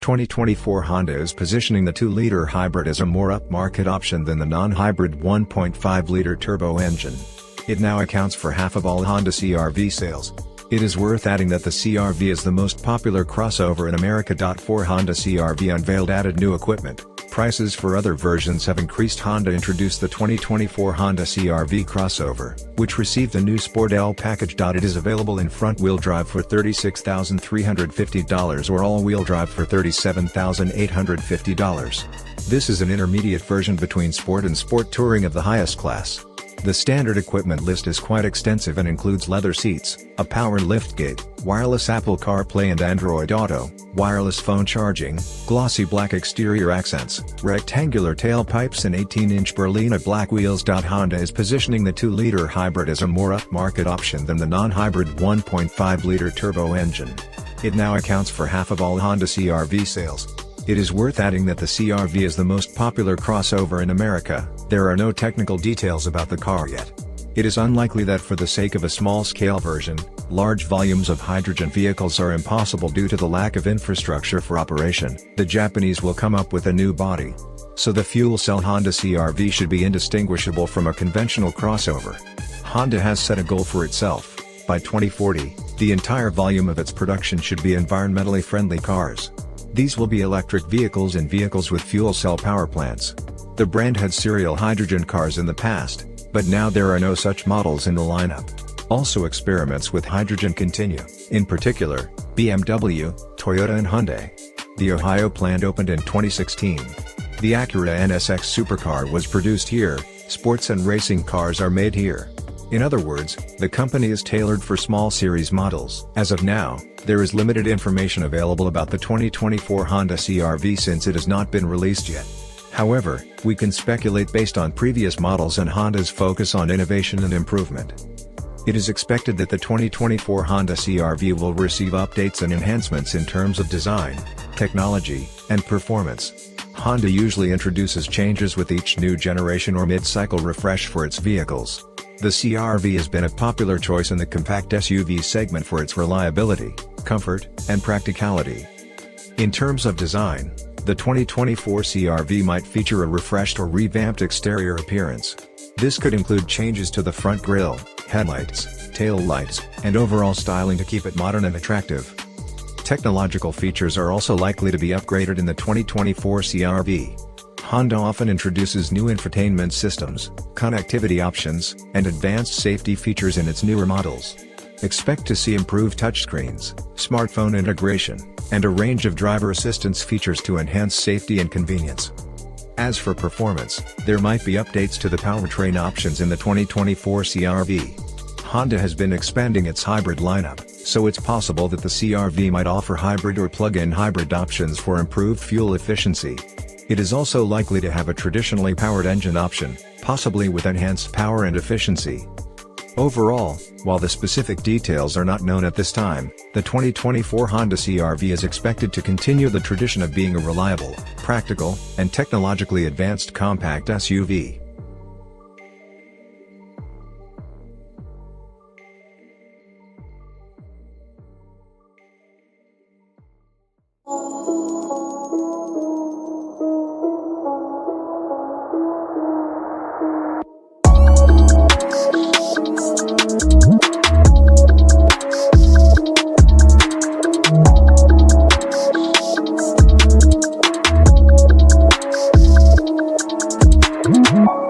2024 Honda is positioning the 2-liter hybrid as a more upmarket option than the non-hybrid 1.5-liter turbo engine. It now accounts for half of all Honda CR-V sales. It is worth adding that the CR-V is the most popular crossover in America. For Honda CR-V Unveiled added new equipment, prices for other versions have increased. Honda introduced the 2024 Honda CR-V crossover, which received a new Sport L package. It is available in front-wheel drive for $36,350 or all-wheel drive for $37,850. This is an intermediate version between Sport and Sport Touring of the highest class. The standard equipment list is quite extensive and includes leather seats, a power liftgate, wireless Apple CarPlay and Android Auto, wireless phone charging, glossy black exterior accents, rectangular tailpipes and 18-inch Berlina black wheels. Honda is positioning the 2-liter hybrid as a more upmarket option than the non-hybrid 1.5-liter turbo engine. It now accounts for half of all Honda CR-V sales. It is worth adding that the CR-V is the most popular crossover in America. There are no technical details about the car yet. It is unlikely that for the sake of a small-scale version, large volumes of hydrogen vehicles are impossible due to the lack of infrastructure for operation. The Japanese will come up with a new body. So the fuel cell Honda CR-V should be indistinguishable from a conventional crossover. Honda has set a goal for itself. By 2040, the entire volume of its production should be environmentally friendly cars. These will be electric vehicles and vehicles with fuel cell power plants. The brand had serial hydrogen cars in the past, but now there are no such models in the lineup. Also, experiments with hydrogen continue, in particular, BMW, Toyota and Hyundai. The Ohio plant opened in 2016. The Acura NSX supercar was produced here. Sports and racing cars are made here. In other words, the company is tailored for small series models. As of now, there is limited information available about the 2024 Honda CR-V since it has not been released yet. However, we can speculate based on previous models and Honda's focus on innovation and improvement. It is expected that the 2024 Honda CR-V will receive updates and enhancements in terms of design, technology, and performance. Honda usually introduces changes with each new generation or mid-cycle refresh for its vehicles. The CR-V has been a popular choice in the compact SUV segment for its reliability, comfort, and practicality. In terms of design, the 2024 CR-V might feature a refreshed or revamped exterior appearance. This could include changes to the front grille, headlights, tail lights, and overall styling to keep it modern and attractive. Technological features are also likely to be upgraded in the 2024 CR-V. Honda often introduces new infotainment systems, connectivity options, and advanced safety features in its newer models. Expect to see improved touchscreens, smartphone integration, and a range of driver assistance features to enhance safety and convenience. As for performance, there might be updates to the powertrain options in the 2024 CR-V. Honda has been expanding its hybrid lineup, so it's possible that the CR-V might offer hybrid or plug-in hybrid options for improved fuel efficiency. It is also likely to have a traditionally powered engine option, possibly with enhanced power and efficiency. Overall, while the specific details are not known at this time, the 2024 Honda CR-V is expected to continue the tradition of being a reliable, practical, and technologically advanced compact SUV. Mm-hmm.